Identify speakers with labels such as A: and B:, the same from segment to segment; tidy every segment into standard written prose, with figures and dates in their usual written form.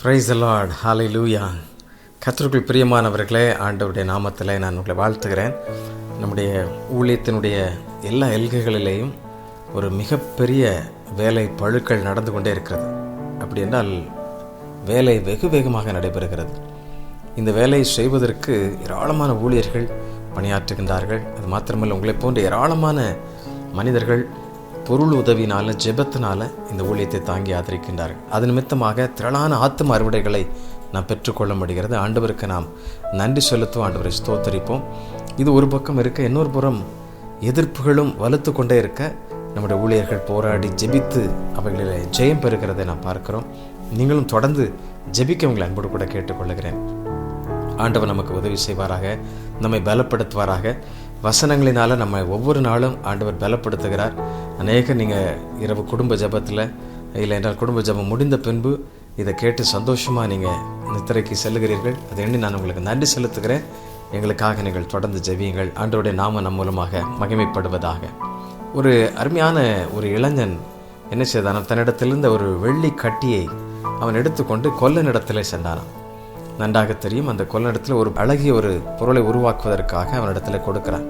A: Praise the Lord, ஹல்லேலூயா. கர்த்தருக்குள் பிரியமானவர்களே, ஆண்டவருடைய நாமத்தில் நான் உங்களை வாழ்த்துகிறேன். நம்முடைய ஊழியத்தினுடைய எல்லா எல்கைகளிலேயும் ஒரு மிகப்பெரிய வேலை பழுக்கள் நடந்து கொண்டே இருக்கிறது. அப்படி என்றால் வேலை வெகு வேகமாக நடைபெறுகிறது. இந்த வேலையை செய்வதற்கு ஏராளமான ஊழியர்கள் பணியாற்றுகின்றார்கள். அது மாத்திரமல்ல, உங்களை போன்ற ஏராளமான மனிதர்கள் பொருள் உதவினால், ஜெபத்தினால் இந்த ஊழியத்தை தாங்கி ஆதரிக்கின்றார்கள். அது நிமித்தமாக திரளான ஆத்தும அறுவடைகளை நாம் பெற்றுக்கொள்ள முடிகிறது. ஆண்டவருக்கு நாம் நன்றி செலுத்துவோம், ஆண்டவரை ஸ்தோத்தரிப்போம். இது ஒரு பக்கம் இருக்க, இன்னொரு புறம் எதிர்ப்புகளும் வலுத்து கொண்டே இருக்க நம்முடைய ஊழியர்கள் போராடி ஜெபித்து அவைகளில் ஜெயம் பெறுகிறதை நாம் பார்க்கிறோம். நீங்களும் தொடர்ந்து ஜெபிக்க உங்களை அன்போடு கூட கேட்டுக்கொள்ளுகிறேன். ஆண்டவர் நமக்கு உதவி செய்வாராக, நம்மை பலப்படுத்துவாராக. வசனங்களினால் நம்ம ஒவ்வொரு நாளும் ஆண்டவர் பலப்படுத்துகிறார். நீங்கள் இரவு குடும்ப ஜபத்தில் இல்லை என்றால் குடும்ப ஜபம் முடிந்த பின்பு இதை கேட்டு சந்தோஷமாக நீங்கள் நித்திரைக்கு செல்லுகிறீர்கள். அதை எண்ணி நான் உங்களுக்கு நன்றி செலுத்துகிறேன். எங்களுக்காக நீங்கள் தொடர்ந்து ஜெபியுங்கள். ஆண்டவருடைய நாம நம் மூலமாக மகிமைப்படுவதாக. ஒரு அருமையான ஒரு இளைஞன் என்ன செய்தான், தன்னிடத்திலிருந்த ஒரு வெள்ளி கட்டியை அவன் எடுத்துக்கொண்டு கொல்லனிடத்தில் சென்றானான். நன்றாக தெரியும், அந்த கொல்லனிடத்தில் ஒரு அழகிய ஒரு பொருளை உருவாக்குவதற்காக அவனிடத்தில் கொடுக்கிறான்.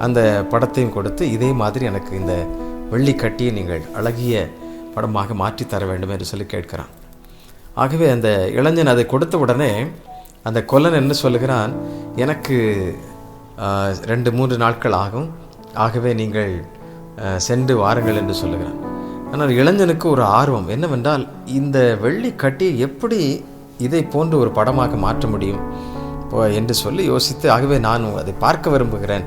A: அந்த படத்தையும் கொடுத்து, இதே மாதிரி எனக்கு இந்த வெள்ளி கட்டியை நீங்கள் அழகிய படமாக மாற்றி தர வேண்டும் என்று சொல்லி கேட்கிறான். ஆகவே அந்த இளைஞன் அதை கொடுத்த உடனே அந்த கொல்லன் என்ன சொல்லுகிறான், எனக்கு 2-3 நாட்கள் ஆகும், ஆகவே நீங்கள் சென்று வாருங்கள் என்று சொல்லுகிறான். ஆனால் இளைஞனுக்கு ஒரு ஆர்வம் என்னவென்றால், இந்த வெள்ளி கட்டியை எப்படி இதை போன்று ஒரு படமாக மாற்ற முடியும் என்று சொல்லி யோசித்து, ஆகவே நான் அதை பார்க்க விரும்புகிறேன்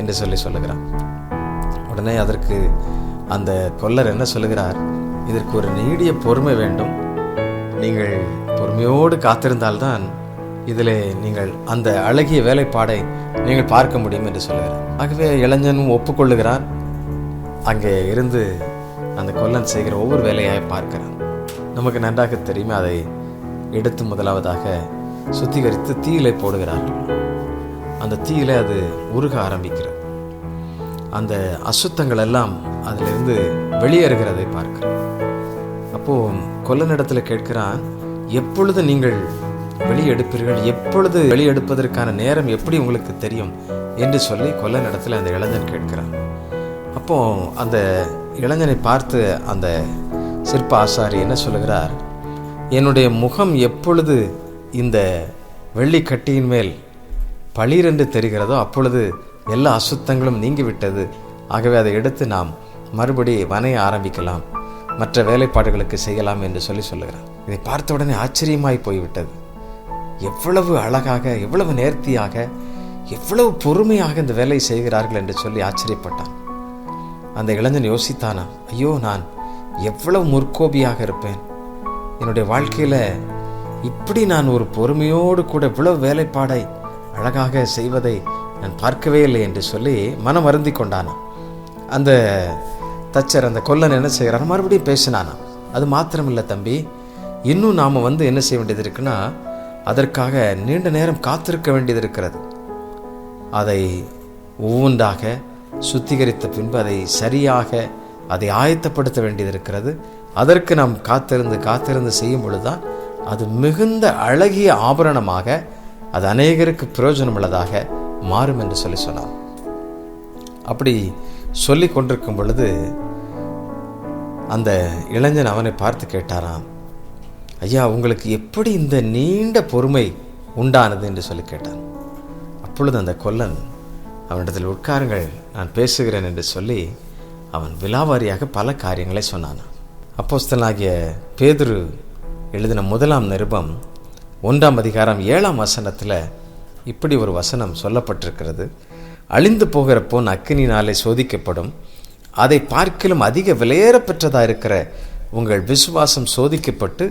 A: என்று சொல்லுகிறான். உடனே அதற்கு அந்த கொல்லர் என்ன சொல்லுகிறார், இதற்கு ஒரு நீடிய பொறுமை வேண்டும், நீங்கள் பொறுமையோடு காத்திருந்தால்தான் இதில் நீங்கள் அந்த அழகிய வேலைப்பாடை நீங்கள் பார்க்க முடியும் என்று சொல்லுகிறார். ஆகவே இளைஞனும் ஒப்புக்கொள்ளுகிறான். அங்கே இருந்து அந்த கொல்லன் செய்கிற ஒவ்வொரு வேலையாக பார்க்கிறான். நமக்கு நன்றாக தெரியுமே, அதை எடுத்து முதலாவதாக சுத்திகரித்து தீயிலே போடுகிறார்கள். அந்த தீயிலே அது உருக ஆரம்பிக்கிறது. அந்த அசுத்தங்கள் எல்லாம் அதிலிருந்து வெளியேறுகிறதை பார்க்கிறோம். அப்போது கொல்லனிடத்தில் கேட்கிறான், எப்பொழுது நீங்கள் வெளியெடுப்பீர்கள், எப்பொழுது வெளியெடுப்பதற்கான நேரம் எப்படி உங்களுக்கு தெரியும் என்று சொல்லி கொல்லனிடத்தில் அந்த இளைஞன் கேட்கிறான். அப்போது அந்த இளைஞனை பார்த்து அந்த சிற்ப ஆசாரி என்ன சொல்லுகிறார், என்னுடைய முகம் எப்பொழுது இந்த வெள்ளி கட்டியின் மேல் பளிரென்று தெரிகிறதோ அப்பொழுது எல்லா அசுத்தங்களும் நீங்கிவிட்டது. ஆகவே அதை எடுத்து நாம் மறுபடி வனைய ஆரம்பிக்கலாம், மற்ற வேலைப்பாடுகளுக்கு செய்யலாம் என்று சொல்லுகிறார். இதை பார்த்த உடனே ஆச்சரியமாய் போய்விட்டது. எவ்வளவு அழகாக, எவ்வளவு நேர்த்தியாக, எவ்வளவு பொறுமையாக இந்த வேலை செய்கிறார்கள் என்று சொல்லி ஆச்சரியப்பட்டான். அந்த இளைஞன் யோசித்தானா, ஐயோ, நான் எவ்வளவு முற்கோபியாக இருப்பேன், என்னுடைய வாழ்க்கையில் இப்படி நான் ஒரு பொறுமையோடு கூட இவ்வளவு வேலைப்பாடை அழகாக செய்வதை நான் பார்க்கவே இல்லை என்று சொல்லி மனம் வருந்தி கொண்டானா. அந்த தச்சர், அந்த கொல்லன் என்ன செய்கிறான், மறுபடியும் பேசினானா, அது மாத்திரமில்லை தம்பி, இன்னும் நாம் என்ன செய்ய வேண்டியது இருக்குன்னா, அதற்காக நீண்ட நேரம் காத்திருக்க வேண்டியது இருக்கிறது. அதை ஒவ்வொன்றாக சுத்திகரித்த பின்பு அதை சரியாக அதை ஆயத்தப்படுத்த வேண்டியது இருக்கிறது. அதற்கு நாம் காத்திருந்து செய்யும் பொழுதுதான் அது மிகுந்த அழகிய ஆபரணமாக, அது அநேகருக்கு பிரயோஜனம் உள்ளதாக மாறும் என்று சொன்னார். அப்படி சொல்லி கொண்டிருக்கும் பொழுது அந்த இளைஞன் அவனை பார்த்து கேட்டாராம், ஐயா, உங்களுக்கு எப்படி இந்த நீண்ட பொறுமை உண்டானது என்று சொல்லி கேட்டான். அப்பொழுது அந்த கொல்லன் அவனிடத்தில், உட்காருங்கள், நான் பேசுகிறேன் என்று சொல்லி அவன் விலாவாரியாக பல காரியங்களை சொன்னான். அப்போஸ்தலனாகிய பேதுரு எழுதின 1 நிருபம் 1 இப்படி ஒரு வசனம் சொல்லப்பட்டிருக்கிறது, அழிந்து போகிற பொன் அக்கினினாலே சோதிக்கப்படும், அதை பார்க்கிலும் அதிக விலையேறப்பெற்றதாக இருக்கிற உங்கள் விசுவாசம் சோதிக்கப்பட்டு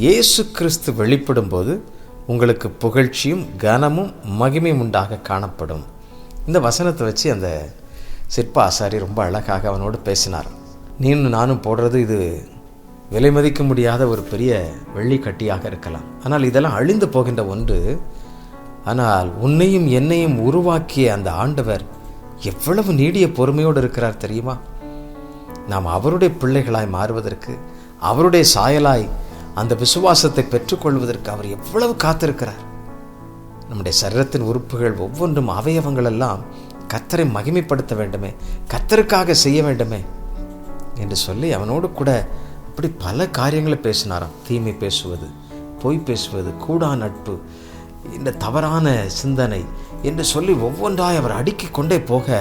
A: இயேசு கிறிஸ்து வெளிப்படும் போது உங்களுக்கு புகழ்ச்சியும் கனமும் மகிமையும் உண்டாக காணப்படும். இந்த வசனத்தை வச்சு அந்த சிற்ப ஆசாரி ரொம்ப அழகாக அவனோடு பேசினார். நீனும் நானும் போடுறது இது விலை மதிக்க முடியாத ஒரு பெரிய வெள்ளி கட்டியாக இருக்கலாம், ஆனால் இதெல்லாம் அழிந்து போகின்ற ஒன்று. ஆனால் உன்னையும் என்னையும் உருவாக்கிய அந்த ஆண்டவர் எவ்வளவு நீடிய பொறுமையோடு இருக்கிறார் தெரியுமா? நாம் அவருடைய பிள்ளைகளாய் மாறுவதற்கு, அவருடைய சாயலாய் அந்த விசுவாசத்தை பெற்றுக்கொள்வதற்கு அவர் எவ்வளவு காத்திருக்கிறார். நம்முடைய சரீரத்தின் உறுப்புகள் ஒவ்வொன்றும் அவயவங்கள் எல்லாம் கர்த்தரை மகிமைப்படுத்த வேண்டுமே, கர்த்தருக்காக செய்ய வேண்டுமே என்று சொல்லி அவனோடு கூட அப்படி பல காரியங்களை பேசினாராம். தீமை பேசுவது, பொய் பேசுவது, கூடா நட்பு, இந்த தவறான சிந்தனை என்று சொல்லி ஒவ்வொன்றாய் அவர் அடுக்கிக் கொண்டே போக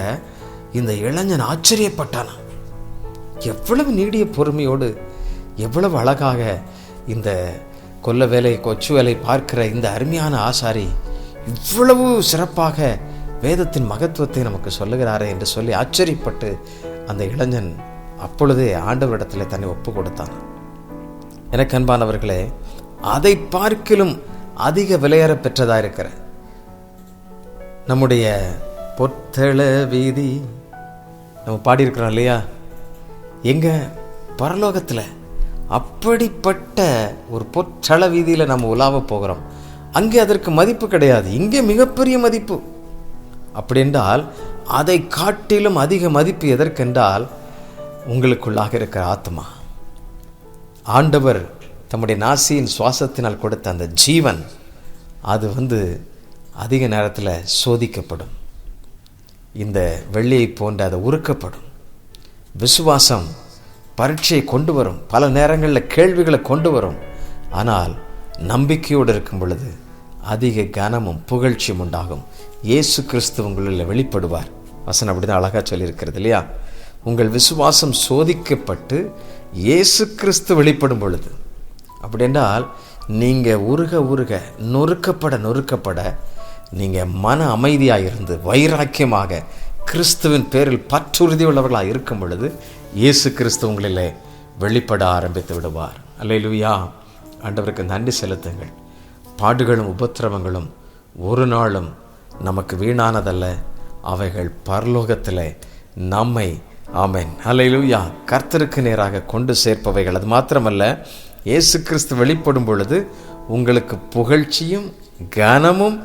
A: இந்த இளைஞன் ஆச்சரியப்பட்டானாம். எவ்வளவு நீடிய பொறுமையோடு, எவ்வளவு அழகாக இந்த கொல்ல வேலை, கொச்சு வேலை பார்க்கிற இந்த அருமையான ஆசாரி இவ்வளவு சிறப்பாக வேதத்தின் மகத்துவத்தை நமக்கு சொல்லுகிறாரே என்று சொல்லி ஆச்சரியப்பட்டு அந்த இளைஞன் அப்பொழுதே ஆண்டவரிடத்தில் தன்னை ஒப்பு கொடுத்தான். எனக்கு அன்பானவர்களே, அதை பார்க்கிலும் அதிக விலையேற பெற்றதாக இருக்கிற நம்முடைய பொற்தள வீதி நம்ம பாடியிருக்கிறோம் இல்லையா, எங்க பரலோகத்தில் அப்படிப்பட்ட ஒரு பொற்சள வீதியில் நம்ம உலாவ போகிறோம். அங்கே அதற்கு மதிப்பு கிடையாது, இங்கே மிகப்பெரிய மதிப்பு. அப்படி என்றால் அதை காட்டிலும் அதிக மதிப்பு எதற்கென்றால் உங்களுக்குள்ளாக இருக்கிற ஆத்மா. ஆண்டவர் தம்முடைய நாசியின் சுவாசத்தினால் கொடுத்த அந்த ஜீவன் அது அதிக நேரத்தில் சோதிக்கப்படும். இந்த வெள்ளியை போன்ற அது உருக்கப்படும். விசுவாசம் பரீட்சையை கொண்டு வரும், பல நேரங்களில் கேள்விகளை கொண்டு வரும். ஆனால் நம்பிக்கையோடு இருக்கும் பொழுது அதிக கனமும் புகழ்ச்சியும் உண்டாகும். இயேசு கிறிஸ்து உங்களில் வெளிப்படுவார். வசனம் அப்படிதான் அழகாக சொல்லியிருக்கிறது இல்லையா? உங்கள் விசுவாசம் சோதிக்கப்பட்டு இயேசு கிறிஸ்து வெளிப்படும் பொழுது, அப்படி என்றால் நீங்கள் உருக நொறுக்கப்பட நீங்கள் மன அமைதியாக இருந்து வைராக்கியமாக கிறிஸ்துவின் பேரில் பற்றுறுதி உள்ளவர்களாக இருக்கும் பொழுது இயேசு கிறிஸ்து உங்களிலே வெளிப்பட ஆரம்பித்து விடுவார். அல்லேலூயா! ஆண்டவருக்கு நன்றி செலுத்துங்கள். பாடுகளும் உபத்திரவங்களும் ஒரு நாளும் நமக்கு வீணானதல்ல, அவைகள் பரலோகத்தில் நம்மை ஆமென் அல்லேலூயா கர்த்தருக்கு நேராக கொண்டு சேர்ப்பவைகள். அது மாத்திரமல்ல, இயேசு கிறிஸ்து வெளிப்படும் பொழுது உங்களுக்கு புகழ்ச்சியும் கனமும்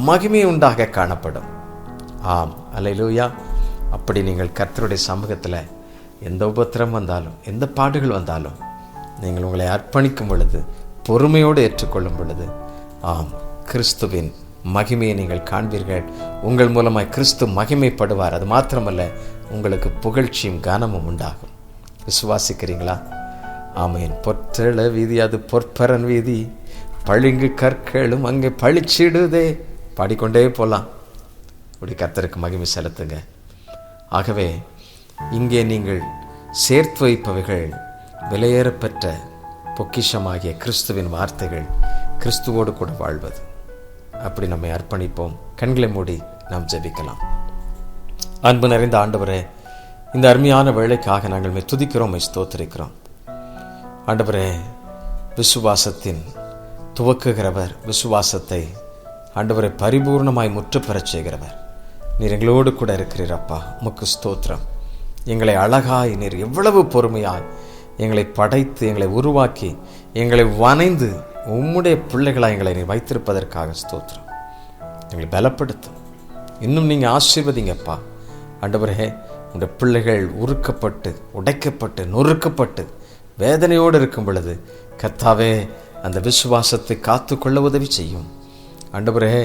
A: மகிமையும் உண்டாக காணப்படும். ஆம் அல்லேலூயா. அப்படி நீங்கள் கர்த்தருடைய சமூகத்தில் எந்த உபத்திரம் வந்தாலும், எந்த பாடுகள் வந்தாலும், நீங்கள் உங்களை அர்ப்பணிக்கும் பொழுது, பொறுமையோடு ஏற்றுக்கொள்ளும் பொழுது, ஆம், கிறிஸ்துவின் மகிமையை நீங்கள் காண்பீர்கள். உங்கள் மூலமாய் கிறிஸ்து மகிமைப்படுவார். அது மாத்திரமல்ல, உங்களுக்கு புகழ்ச்சியும் கனமும் உண்டாகும். விசுவாசிக்கிறீங்களா? ஆமேன். பொற்றள வீதி அது பொற்பரன் வீதி, பளிங்கு கற்களும் அங்கே பளிச்சிடுதே. பாடிக்கொண்டே போகலாம். இப்படி கர்த்தருக்கு மகிமை செலுத்துங்க. ஆகவே இங்கே நீங்கள் சேர்த்து வைப்பவைகள் விலையேறப்பெற்ற பொக்கிஷமாகிய கிறிஸ்துவின் வார்த்தைகள், கிறிஸ்துவோடு கூட வாழ்வது. அப்படி நம்மை அர்ப்பணிப்போம். கண்களை மூடி நாம் ஜெபிக்கலாம். அன்பு நிறைந்த ஆண்டவரே, இந்த அருமையான வேளைக்காக நாங்கள் துதிக்கிறோம், ஸ்தோத்திரிக்கிறோம். ஆண்டவரே, விசுவாசத்தின் துவக்குகிறவர், விசுவாசத்தை ஆண்டவரை பரிபூர்ணமாய் முற்றுப்பெறச் செய்கிறவர். நீர் எங்களோடு கூட இருக்கிறீரப்பா. உமக்கு ஸ்தோத்திரம். எங்களை அழகாய் நீர் எவ்வளவு பொறுமையாய் எங்களை படைத்து, எங்களை உருவாக்கி, எங்களை வனைந்து உம்முடைய பிள்ளைகளாக எங்களை நீர் வைத்திருப்பதற்காக ஸ்தோத்திரம். எங்களை பலப்படுத்தும். இன்னும் நீங்கள் ஆசீர்வதிங்கப்பா. ஆண்டவரே, உடைய பிள்ளைகள் உருக்கப்பட்டு, உடைக்கப்பட்டு, நொறுக்கப்பட்டு வேதனையோடு இருக்கும் பொழுது கர்த்தாவே, அந்த விசுவாசத்தை காத்து கொள்ள உதவி செய்யும். ஆண்டவரே,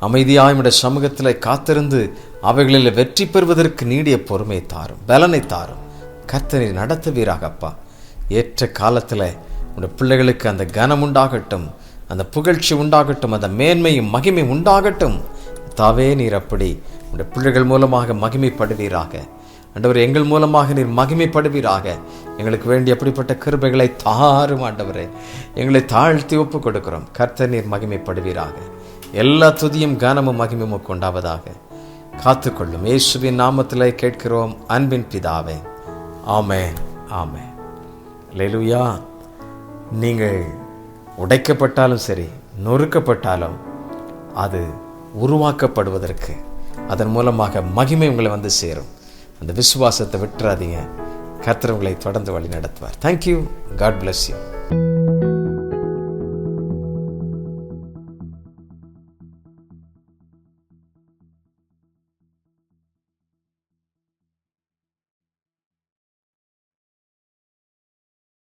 A: அமைதியாய் உடைய சமூகத்தில் காத்திருந்து அவைகளில் வெற்றி பெறுவதற்கு நீடிய பொறுமை தாரும், பலனை தாரும். கர்த்தரை நடத்துவீராகப்பா. ஏற்ற காலத்தில் உடைய பிள்ளைகளுக்கு அந்த கனம் உண்டாகட்டும், அந்த புகழ்ச்சி உண்டாகட்டும், அந்த மேன்மையும் மகிமை உண்டாகட்டும். தாவே, நீர் அப்படி உடைய பிள்ளைகள் மூலமாக மகிமைப்படுவீராக. ஆண்டவரே, எங்கள் மூலமாக நீர் மகிமைப்படுவீராக. எங்களுக்கு வேண்டிய அப்படிப்பட்ட கிருபைகளை தாரும் ஆண்டவரே. எங்களை தாழ்த்தி ஒப்பு கொடுக்கிறோம். கர்த்தர் நீர் மகிமைப்படுவீராக. எல்லா துதியும் கனமும் மகிமையும் கொண்டாவதாக. காத்துக்கொள்ளும் இயேசுவின் நாமத்திலே கேட்கிறோம் அன்பின் பிதாவே. ஆமென், ஆமென். அல்லேலூயா. நீங்கள் உடைக்கப்பட்டாலும் சரி, நொறுக்கப்பட்டாலும் அது உருவாக்கப்படுவதற்கு, அதன் மூலமாக மகிமை உங்களை வந்து சேரும். அந்த விசுவாசத்தை விட்டுறாதீங்க. கர்த்தர் உங்களை தொடர்ந்து வழி நடத்துவார். தேங்க்யூ. God bless you.